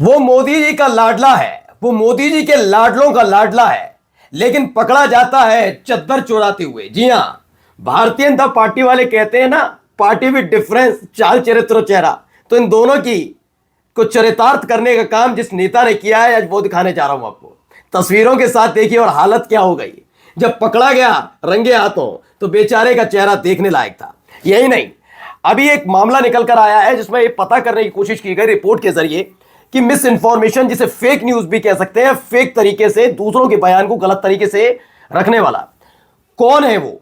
वो मोदी जी का लाडला है, वो मोदी जी के लाडलों का लाडला है, लेकिन पकड़ा जाता है चद्दर चुराते हुए। जी हां, भारतीय जनता पार्टी वाले कहते हैं ना, पार्टी विद डिफरेंस, चाल चरित्र और चेहरा। तो इन दोनों की को चरितार्थ करने का काम जिस नेता ने किया है, आज वो दिखाने जा रहा हूं आपको। तस्वीरों के साथ देखिए और हालत क्या हो गई। जब पकड़ा गया रंगे हाथों तो बेचारे का चेहरा देखने लायक था। यही नहीं, अभी एक मामला निकल कर आया है जिसमें ये पता करने की कोशिश की गई रिपोर्ट के जरिए कि मिस इंफॉर्मेशन, जिसे फेक न्यूज भी कह सकते हैं, फेक तरीके से दूसरों के बयान को गलत तरीके से रखने वाला कौन है वो।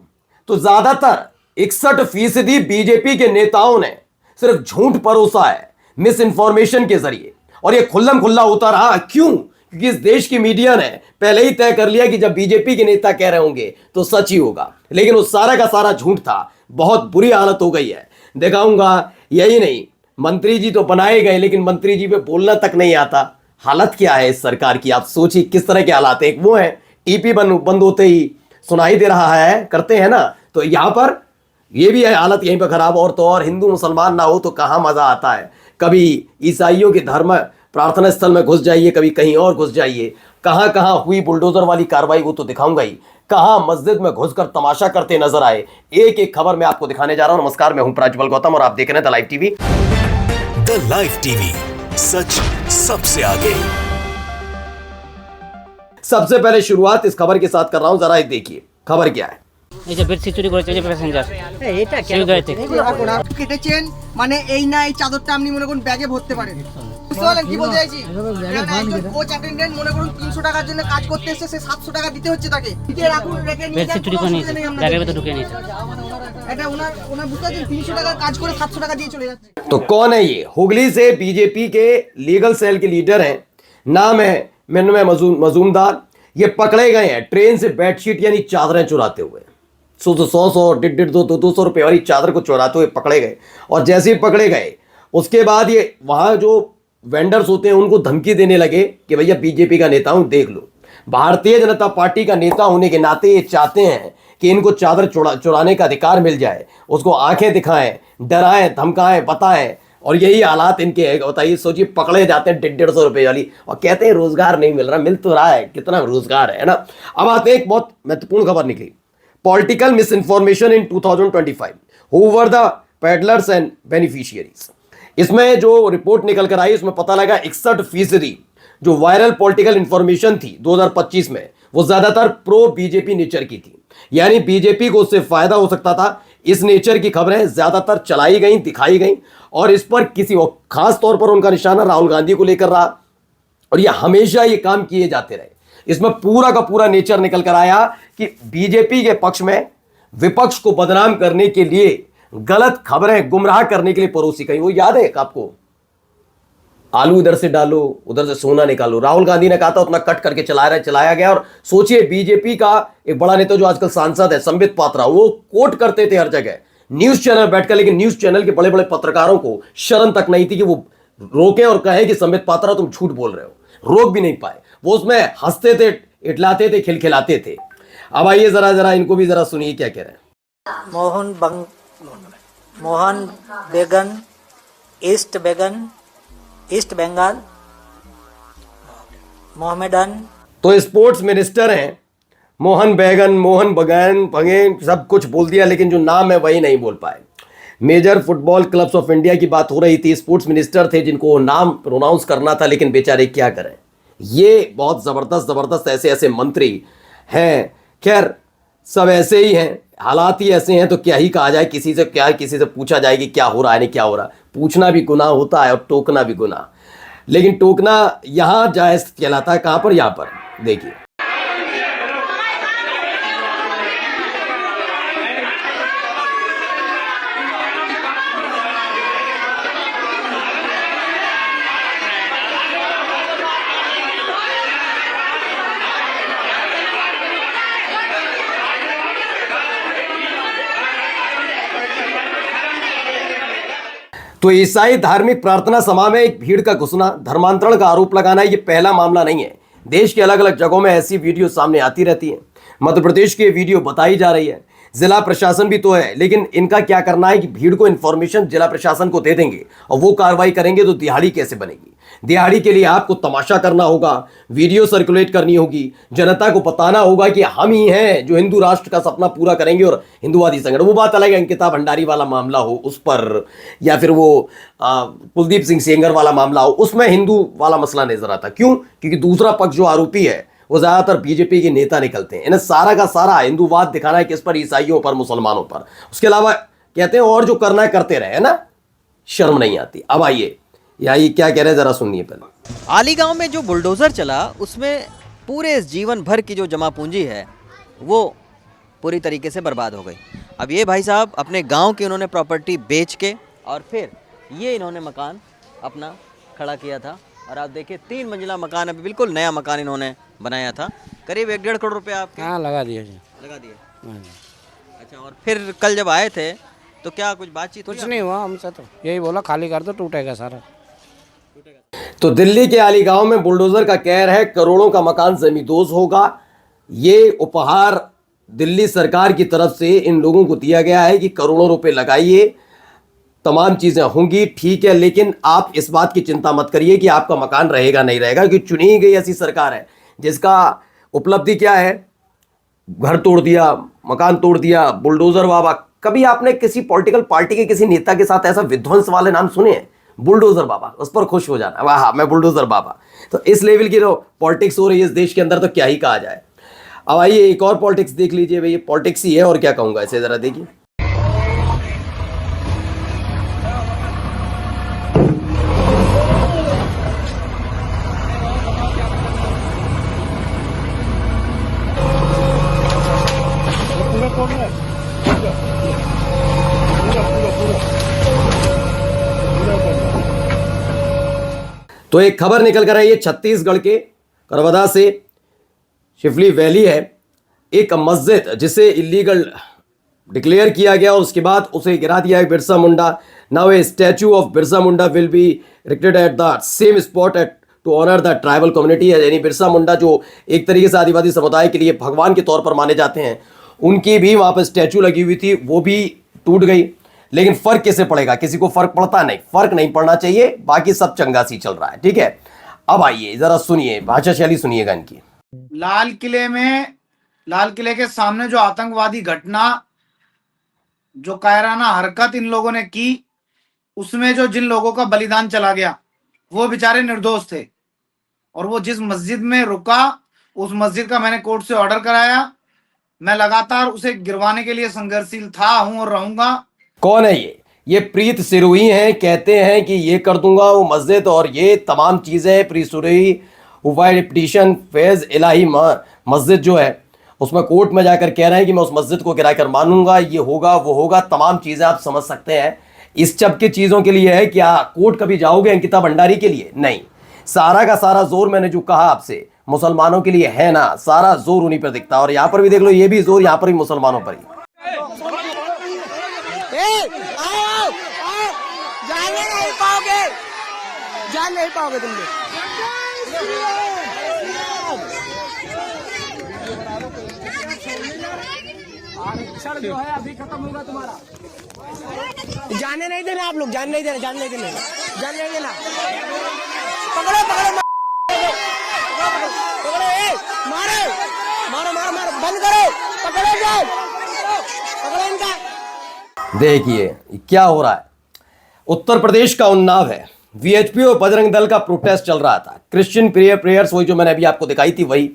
तो ज्यादातर 61% बीजेपी के नेताओं ने सिर्फ झूठ परोसा है मिस इंफॉर्मेशन के जरिए, और ये खुल्लम खुल्ला होता रहा। क्यों? क्योंकि इस देश की मीडिया ने पहले ही तय कर लिया कि जब बीजेपी के नेता कह रहे होंगे तो सच ही होगा, लेकिन वो सारा का सारा झूठ था। बहुत बुरी हालत हो गई है, दिखाऊंगा। यही नहीं, मंत्री जी तो बनाए गए लेकिन मंत्री जी पे बोलना तक नहीं आता। हालत क्या है इस सरकार की, आप सोचिए किस तरह के हालात है। एक वो है टीपी बंद होते ही सुनाई दे रहा है, करते हैं ना, तो यहां पर ये भी है हालत यहीं पर खराब। और तो और हिंदू मुसलमान ना हो तो कहां मजा आता है। कभी ईसाइयों के धर्म प्रार्थना स्थल में घुस जाइए, कभी कहीं और घुस जाइए। कहां कहां हुई बुलडोजर वाली कार्रवाई वो तो दिखाऊंगा ही। कहां मस्जिद में घुसकर तमाशा करते नजर आए, एक एक खबर मैं आपको दिखाने जा रहा हूं। नमस्कार, मैं हूं प्रज्वल गौतम और आप देख रहे हैं the live TV. The live TV, सच सबसे आगे। सबसे पहले शुरुआत इस खबर के साथ कर रहा हूं, जरा ये देखिए खबर क्या है। এই যে বেডশিট চুরি করেছে যে প্যাসেঞ্জার এটা কেন সিউগাইতে কেটেছেন? মানে এই না, এই চাদরটা আপনি মনে করুন ব্যাগে ভরতে পারেন। বুঝতে পারলেন কি বলতে চাইছি? একজন কোচ অ্যাটেন্ডেন্ট মনে করুন 300 টাকার জন্য কাজ করতে এসেছে, সে 700 টাকা দিতে হচ্ছে তাকে। দিতে রাখুন, রেখে নিয়ে বেডশিট চুরি করে নিয়েছে, ব্যাগের ভিতরে ঢুকিয়ে নিয়েছে। এটা ওনার বুঝতে পারছেন, 300 টাকার কাজ করে 700 টাকা দিয়ে চলে যাচ্ছে। तो कौन है ये? हुगली से बीजेपी के लीगल सेल के लीडर हैं, नाम है मिन्मय मजूमदार। ये पकड़े गए हैं ट्रेन से बेडशीट यानी चादरें चुराते हुए। 100 150 200 रुपए वाली चादर को चुराते हुए पकड़े गए। और जैसे ही पकड़े गए उसके बाद ये वहां जो वेंडर्स होते हैं उनको धमकी देने लगे कि भैया बीजेपी का नेता हूं, देख लो। भारतीय जनता पार्टी का नेता होने के नाते ये चाहते हैं कि इनको चादर चुराने का अधिकार मिल जाए, उसको आंखें दिखाएं, डराएं, धमकाएं, बताएं। और यही हालात इनके है। बताइए, सोचिए, पकड़े जाते हैं 150 रुपए वाली और कहते हैं रोजगार नहीं मिल रहा। मिल तो रहा है, कितना रोजगार है ना। अब आते हैं एक बहुत महत्वपूर्ण खबर निकली, political miss information in 2025, who were the peddlers and beneficiaries. इसमें जो रिपोर्ट निकल कर आई उसमें पता लगा 61% जो वायरल पॉलिटिकल इंफॉर्मेशन थी 2025 में, वो ज्यादातर प्रो बीजेपी नेचर की थी, यानी बीजेपी को उससे फायदा हो सकता था। इस नेचर की खबरें ज्यादातर चलाई गई, दिखाई गई, और इस पर किसी खास तौर पर उनका निशाना राहुल गांधी को लेकर रहा, और यह हमेशा ये काम किए जाते रहे। इसमें पूरा का पूरा नेचर निकल कर आया कि बीजेपी के पक्ष में विपक्ष को बदनाम करने के लिए गलत खबरें गुमराह करने के लिए परोसी गई। वो याद है आपको, आलू इधर से डालो उधर से सोना निकालो। राहुल गांधी ने कहा था उतना कट करके चलाया गया। और सोचिए, बीजेपी का एक बड़ा नेता जो आजकल सांसद है संबित पात्रा, वो कोट करते थे हर जगह न्यूज चैनल बैठकर, लेकिन न्यूज चैनल के बड़े बड़े पत्रकारों को शर्म तक नहीं थी कि वो रोके और कहे कि संबित पात्रा तुम झूठ बोल रहे हो। रोक भी नहीं पाए, वो उसमें हंसते थे, इटलाते थे, खिलखिलाते थे। अब आइए जरा इनको भी जरा सुनिए क्या कह रहे हैं। मोहन बेगन, ईस्ट बंगाल, मोहम्मदन। तो स्पोर्ट्स मिनिस्टर हैं मोहन बगैन सब कुछ बोल दिया, लेकिन जो नाम है वही नहीं बोल पाए। Major football clubs of India की बात हो रही थी, स्पोर्ट्स मिनिस्टर थे जिनको नाम प्रोनाउंस करना था, लेकिन बेचारे क्या करें। ये बहुत जबरदस्त ऐसे मंत्री हैं। खैर, सब ऐसे ही हैं, हालात ही ऐसे हैं, तो क्या ही कहा जाए। किसी से पूछा जाए कि क्या हो रहा है, नहीं क्या हो रहा। पूछना भी गुनाह होता है और टोकना भी गुनाह, लेकिन टोकना यहां जायज कहलाता है। कहां पर? यहां पर देखिए। तो ईसाई धार्मिक प्रार्थना सभा में एक भीड़ का घुसना, धर्मांतरण का आरोप लगाना, ये पहला मामला नहीं है। देश के अलग अलग जगहों में ऐसी वीडियो सामने आती रहती है। मध्य प्रदेश की वीडियो बताई जा रही है। जिला प्रशासन भी तो है, लेकिन इनका क्या करना है कि भीड़ को इन्फॉर्मेशन जिला प्रशासन को दे देंगे और वो कार्रवाई करेंगे, तो दिहाड़ी कैसे बनेगी। दिहाड़ी के लिए आपको तमाशा करना होगा, वीडियो सर्कुलेट करनी होगी, जनता को बताना होगा कि हम ही हैं जो हिंदू राष्ट्र का सपना पूरा करेंगे और हिंदूवादी संगठन। वो बात अलग है, अंकिता भंडारी वाला मामला हो उस पर, या फिर वो कुलदीप सिंह सेंगर वाला मामला हो, उसमें हिंदू वाला मसला नजर आता। क्यों? क्योंकि दूसरा पक्ष जो आरोपी है वो ज्यादातर बीजेपी के नेता निकलते हैं। इन्हें सारा का सारा हिंदूवाद दिखाना है, किस पर? ईसाइयों पर, मुसलमानों पर। उसके अलावा कहते हैं और जो करना है करते रहे, है ना, शर्म नहीं आती। अब आइए ये क्या कह रहे हैं जरा सुनिए पहले। आली गांव में जो बुलडोज़र चला उसमें पूरे जीवन भर की जो जमा पूंजी है वो पूरी तरीके से बर्बाद हो गई। अब ये भाई साहब अपने गांव की उन्होंने प्रॉपर्टी बेच के और फिर ये इन्होंने मकान अपना खड़ा किया था। और आप देखिए 3 मंजिला मकान, अभी बिल्कुल नया मकान इन्होंने बनाया था। करीब 1-1.5 करोड़ रुपए आपके लगा दिए जी। लगा दिए। अच्छा, और फिर कल जब आए थे तो क्या कुछ बातचीत? कुछ नहीं हुआ हमसे, तो यही बोला खाली कर दो, टूटेगा सारा। तो दिल्ली के आली गांव में बुलडोजर का कहर है, करोड़ों का मकान जमींदोज होगा। ये उपहार दिल्ली सरकार की तरफ से इन लोगों को दिया गया है कि करोड़ों रुपए लगाइए, तमाम चीजें होंगी, ठीक है, लेकिन आप इस बात की चिंता मत करिए कि आपका मकान रहेगा नहीं रहेगा, क्योंकि चुनी गई ऐसी सरकार है जिसका उपलब्धि क्या है? घर तोड़ दिया, मकान तोड़ दिया, बुलडोजर बाबा। कभी आपने किसी पॉलिटिकल पार्टी के किसी नेता के साथ ऐसा विध्वंस वाले नाम सुने हैं? बुलडोजर बाबा, उस पर खुश हो जाना, वाह मैं बुलडोजर बाबा। तो इस लेवल की जो पॉलिटिक्स हो रही है इस देश के अंदर, तो क्या ही कहा जाए। अब आइए एक और पॉलिटिक्स देख लीजिए भाई, ये पॉलिटिक्स ही है और क्या कहूंगा इसे, जरा देखिए। तो एक खबर निकल कर आई है छत्तीसगढ़ के करवदा से, शिवली वैली है, एक मस्जिद जिसे इलीगल डिक्लेयर किया गया और उसके बाद उसे गिरा दिया Birsa Munda. Now a statue of Birsa Munda will be erected at the same spot at to honour the tribal community. यानी बिरसा मुंडा जो एक तरीके से आदिवासी समुदाय के लिए भगवान के तौर पर माने जाते हैं, उनकी भी वहां पर स्टैचू लगी हुई थी, वो भी टूट गई। लेकिन फर्क कैसे पड़ेगा? किसी को फर्क पड़ता नहीं, फर्क नहीं पड़ना चाहिए, बाकी सब चंगा सी चल रहा है, ठीक है। अब आइए जरा सुनिए, भाषा शैली सुनिएगा इनकी। लाल किले के सामने जो आतंकवादी घटना, जो कायराना हरकत इन लोगों ने की, उसमें जो जिन लोगों का बलिदान चला गया वो बेचारे निर्दोष थे। और वो जिस मस्जिद में रुका, उस मस्जिद का मैंने कोर्ट से ऑर्डर कराया। मैं लगातार उसे गिरवाने के लिए संघर्षशील था, हूं और रहूंगा। कौन है ये प्रीत सिरोही हैं, कहते हैं कि ये कर दूंगा वो मस्जिद और ये तमाम चीजें। प्रीत सिरोही पिटीशन फैज इलाही मस्जिद जो है उसमें कोर्ट में जाकर कह रहे हैं कि मैं उस मस्जिद को गिरा कर मानूंगा, ये होगा वो होगा, तमाम चीजें आप समझ सकते हैं। इस सब की चीजों के लिए है क्या कोर्ट कभी जाओगे अंकिता भंडारी के लिए? नहीं, सारा का सारा जोर मैंने जो कहा आपसे मुसलमानों के लिए है ना, सारा जोर उन्हीं पर दिखता है। और यहां पर भी देख लो, ये भी जोर यहां पर भी मुसलमानों पर ही। जान नहीं पाओगे तुम लोग। आरक्षण जो है अभी खत्म होगा तुम्हारा। जाने नहीं देना आप लोग, जान नहीं देना, जान नहीं देना, जान नहीं देना। पकड़ो पकड़ो पकड़ो, मारो मारो मारो मारो, बंद करो, पकड़ो जाओ, पकड़ो इनका। देखिए क्या हो रहा है, उत्तर प्रदेश का उन्नाव है, वीएचपी और बजरंग दल का प्रोटेस्ट चल रहा था, क्रिश्चियन प्रेयर्स, वही जो मैंने अभी आपको दिखाई थी वही।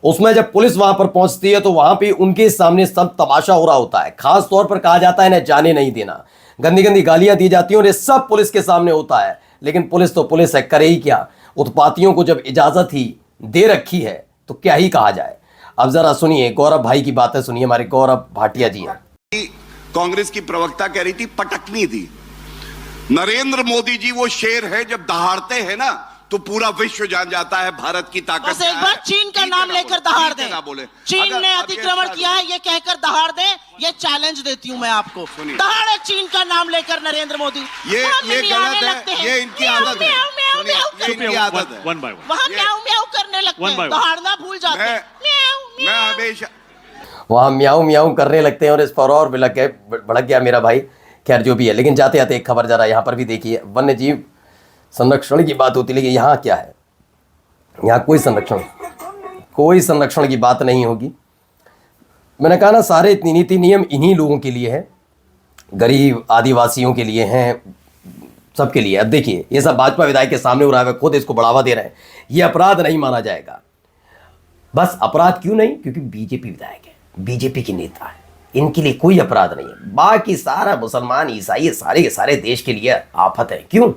उसमें जब पुलिस वहां पर पहुंचती है तो वहां पे उनके सामने सब तमाशा हो रहा होता है। खास तौर पर कहा जाता है इन्हें जाने नहीं देना, गंदी गंदी गालियां दी जाती हैं और ये सब पुलिस के सामने होता है। लेकिन पुलिस तो पुलिस है, करे ही क्या। उत्पातियों को जब इजाजत ही दे रखी है तो क्या ही कहा जाए। अब जरा सुनिए गौरव भाई की बातें सुनिए, हमारे गौरव भाटिया जी हैं। कांग्रेस की प्रवक्ता कह रही थी पटकनी थी। नरेंद्र मोदी जी वो शेर है, जब दहाड़ते हैं ना तो पूरा विश्व जान जाता है भारत की ताकत। बस एक बार चीन का नाम लेकर दहाड़ दें। चीन ने अतिक्रमण किया है ये कहकर दहाड़ दें, ये चैलेंज देती हूं मैं आपको। दहाड़े चीन का नाम लेकर नरेंद्र मोदी। ये गलत है, ये इनकी आदत है, ये इनकी आदत है। वहां म्याऊं म्याऊं करने लगते हैं, दहाड़ना भूल जाते हैं। मैं हमेशा वहां म्याऊं म्याऊं करने लगते हैं और इस पर और भड़क गया मेरा भाई। खैर जो भी है, लेकिन जाते जाते एक खबर जरा यहाँ पर भी देखिए। वन्य जीव संरक्षण की बात होती, लेकिन यहाँ क्या है, यहाँ कोई संरक्षण की बात नहीं होगी। मैंने कहा ना, सारे नीति नियम इन्हीं लोगों के लिए है, गरीब आदिवासियों के लिए हैं, सबके लिए। अब देखिए, ये सब भाजपा विधायक के सामने हो रहा है, खुद इसको बढ़ावा दे रहे हैं, ये अपराध नहीं माना जाएगा। बस अपराध क्यों नहीं? क्योंकि बीजेपी विधायक है, बीजेपी के नेता है, इनके लिए कोई अपराध नहीं है। बाकी सारा मुसलमान ईसाई सारे के सारे देश के लिए आफत है। क्यों?